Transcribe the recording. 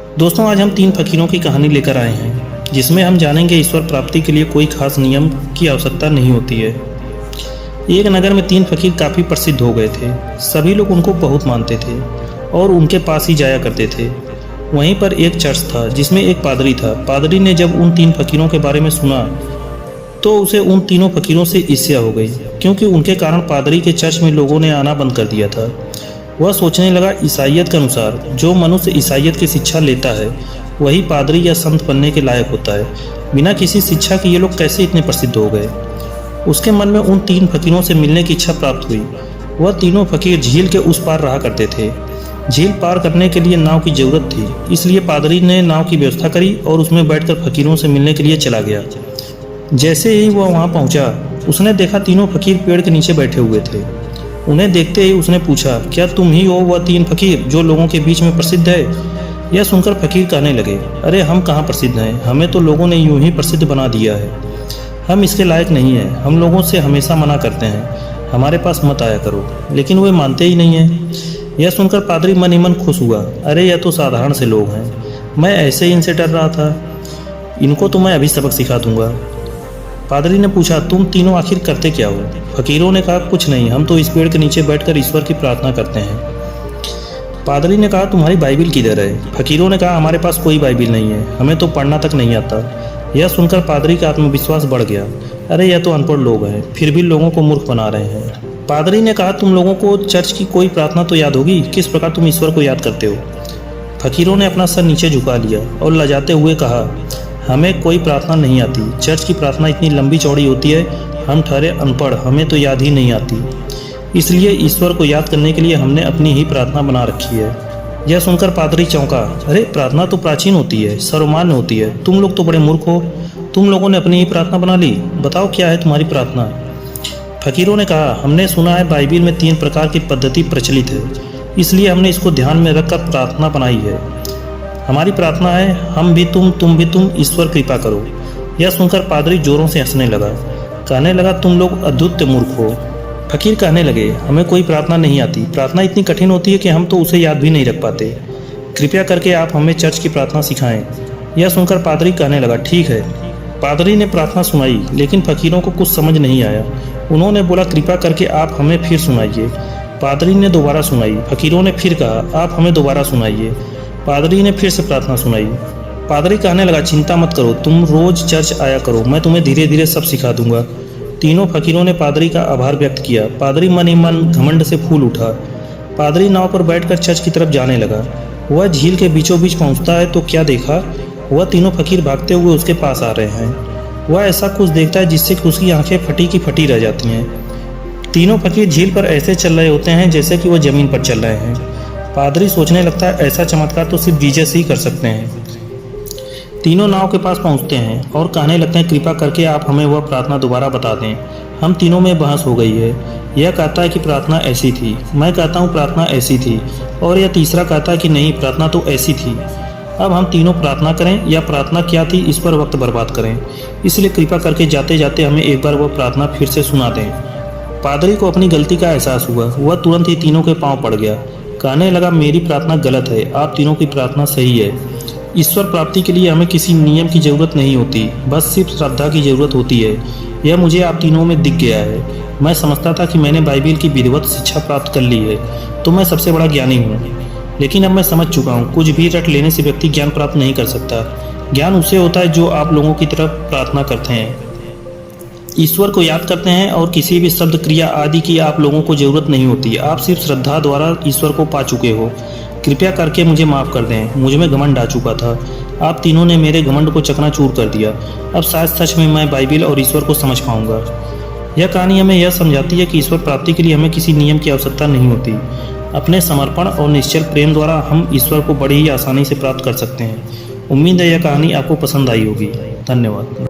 दोस्तों, आज हम 3 फ़कीरों की कहानी लेकर आए हैं, जिसमें हम जानेंगे ईश्वर प्राप्ति के लिए कोई खास नियम की आवश्यकता नहीं होती है। एक नगर में 3 फ़कीर काफ़ी प्रसिद्ध हो गए थे। सभी लोग उनको बहुत मानते थे और उनके पास ही जाया करते थे। वहीं पर एक चर्च था जिसमें एक पादरी था। पादरी ने जब उन 3 फ़कीरों के बारे में सुना तो उसे उन तीनों फ़कीरों से ईर्ष्या हो गई, क्योंकि उनके कारण पादरी के चर्च में लोगों ने आना बंद कर दिया था। वह सोचने लगा, ईसाइयत के अनुसार जो मनुष्य ईसाइयत की शिक्षा लेता है वही पादरी या संत बनने के लायक होता है। बिना किसी शिक्षा के ये लोग कैसे इतने प्रसिद्ध हो गए। उसके मन में उन 3 फ़कीरों से मिलने की इच्छा प्राप्त हुई। वह तीनों फ़कीर झील के उस पार रहा करते थे। झील पार करने के लिए नाव की जरूरत थी, इसलिए पादरी ने नाव की व्यवस्था करी और उसमें बैठकर फ़कीरों से मिलने के लिए चला गया। जैसे ही वह वहाँ पहुँचा, उसने देखा तीनों फ़कीर पेड़ के नीचे बैठे हुए थे। उन्हें देखते ही उसने पूछा, क्या तुम ही हो वह 3 फ़कीर जो लोगों के बीच में प्रसिद्ध है? यह सुनकर फ़कीर कहने लगे, अरे हम कहाँ प्रसिद्ध हैं, हमें तो लोगों ने यूं ही प्रसिद्ध बना दिया है। हम इसके लायक नहीं हैं, हम लोगों से हमेशा मना करते हैं, हमारे पास मत आया करो, लेकिन वे मानते ही नहीं हैं। यह सुनकर पादरी मन ही मन खुश हुआ, अरे यह तो साधारण से लोग हैं, मैं ऐसे ही इनसे डर रहा था, इनको तो मैं अभी सबक सिखा दूंगा। पादरी ने पूछा, तुम तीनों आखिर करते क्या हो? फ़कीरों ने कहा, कुछ नहीं, हम तो इस पेड़ के नीचे बैठकर ईश्वर की प्रार्थना करते हैं। पादरी ने कहा, तुम्हारी बाइबिल किधर है? फ़कीरों ने कहा, हमारे पास कोई बाइबिल नहीं है, हमें तो पढ़ना तक नहीं आता। यह सुनकर पादरी का आत्मविश्वास बढ़ गया, अरे यह तो अनपढ़ लोग हैं, फिर भी लोगों को मूर्ख बना रहे हैं। पादरी ने कहा, तुम लोगों को चर्च की कोई प्रार्थना तो याद होगी, किस प्रकार तुम ईश्वर को याद करते हो? फ़कीरों ने अपना सर नीचे झुका लिया और लजाते हुए कहा, हमें कोई प्रार्थना नहीं आती, चर्च की प्रार्थना इतनी लंबी चौड़ी होती है, हम ठहरे अनपढ़, हमें तो याद ही नहीं आती। इसलिए ईश्वर को याद करने के लिए हमने अपनी ही प्रार्थना बना रखी है। यह सुनकर पादरी चौंका, अरे प्रार्थना तो प्राचीन होती है, सर्वमान्य होती है, तुम लोग तो बड़े मूर्ख हो, तुम लोगों ने अपनी ही प्रार्थना बना ली, बताओ क्या है तुम्हारी प्रार्थना? फ़कीरों ने कहा, हमने सुना है बाइबिल में 3 प्रकार की पद्धति प्रचलित है, इसलिए हमने इसको ध्यान में रखकर प्रार्थना बनाई है। हमारी प्रार्थना है, हम भी तुम भी तुम, ईश्वर कृपा करो। यह सुनकर पादरी जोरों से हंसने लगा, कहने लगा, तुम लोग अद्भुत मूर्ख हो। फ़कीर कहने लगे, हमें कोई प्रार्थना नहीं आती, प्रार्थना इतनी कठिन होती है कि हम तो उसे याद भी नहीं रख पाते, कृपया करके आप हमें चर्च की प्रार्थना सिखाएं। यह सुनकर पादरी कहने लगा, ठीक है। पादरी ने प्रार्थना सुनाई, लेकिन फ़कीरों को कुछ समझ नहीं आया। उन्होंने बोला, कृपा करके आप हमें फिर सुनाइए। पादरी ने दोबारा सुनाई। फ़कीरों ने फिर कहा, आप हमें दोबारा सुनाइए। पादरी ने फिर से प्रार्थना सुनाई। पादरी कहने लगा, चिंता मत करो, तुम रोज़ चर्च आया करो, मैं तुम्हें धीरे धीरे सब सिखा दूंगा। तीनों फ़कीरों ने पादरी का आभार व्यक्त किया। पादरी मन ही मन घमंड से फूल उठा। पादरी नाव पर बैठकर चर्च की तरफ जाने लगा। वह झील के बीचों बीच पहुंचता है तो क्या देखा, वह तीनों फ़कीर भागते हुए उसके पास आ रहे हैं। वह ऐसा कुछ देखता है जिससे उसकी आंखें फटी की फटी रह जाती हैं। तीनों फ़कीर झील पर ऐसे चल रहे होते हैं जैसे कि वह ज़मीन पर चल रहे हैं। पादरी सोचने लगता है, ऐसा चमत्कार तो सिर्फ जीसस ही कर सकते हैं। तीनों नाव के पास पहुंचते हैं और कहने लगते हैं, कृपा करके आप हमें वह प्रार्थना दोबारा बता दें। हम तीनों में बहस हो गई है। यह कहता है कि प्रार्थना ऐसी थी, मैं कहता हूँ प्रार्थना ऐसी थी, और यह तीसरा कहता है कि नहीं, प्रार्थना तो ऐसी थी। अब हम तीनों प्रार्थना करें या प्रार्थना क्या थी इस पर वक्त बर्बाद करें, इसलिए कृपा करके जाते जाते हमें एक बार वह प्रार्थना फिर से सुना दें। पादरी को अपनी गलती का एहसास हुआ। वह तुरंत ही तीनों के पाँव पड़ गया, कहने लगा, मेरी प्रार्थना गलत है, आप तीनों की प्रार्थना सही है। ईश्वर प्राप्ति के लिए हमें किसी नियम की ज़रूरत नहीं होती, बस सिर्फ श्रद्धा की ज़रूरत होती है। यह मुझे आप तीनों में दिख गया है। मैं समझता था कि मैंने बाइबिल की विधिवत शिक्षा प्राप्त कर ली है तो मैं सबसे बड़ा ज्ञानी हूँ, लेकिन अब मैं समझ चुका हूँ, कुछ भी रट लेने से व्यक्ति ज्ञान प्राप्त नहीं कर सकता। ज्ञान उसे होता है जो आप लोगों की तरफ प्रार्थना करते हैं, ईश्वर को याद करते हैं, और किसी भी शब्द क्रिया आदि की आप लोगों को ज़रूरत नहीं होती। आप सिर्फ श्रद्धा द्वारा ईश्वर को पा चुके हो। कृपया करके मुझे माफ़ कर दें, मुझ में घमंड आ चुका था। आप तीनों ने मेरे घमंड को चकनाचूर कर दिया। अब शायद सच में मैं बाइबिल और ईश्वर को समझ पाऊंगा। यह कहानी हमें यह समझाती है कि ईश्वर प्राप्ति के लिए हमें किसी नियम की आवश्यकता नहीं होती। अपने समर्पण और निश्चल प्रेम द्वारा हम ईश्वर को बड़ी ही आसानी से प्राप्त कर सकते हैं। उम्मीद है यह कहानी आपको पसंद आई होगी। धन्यवाद।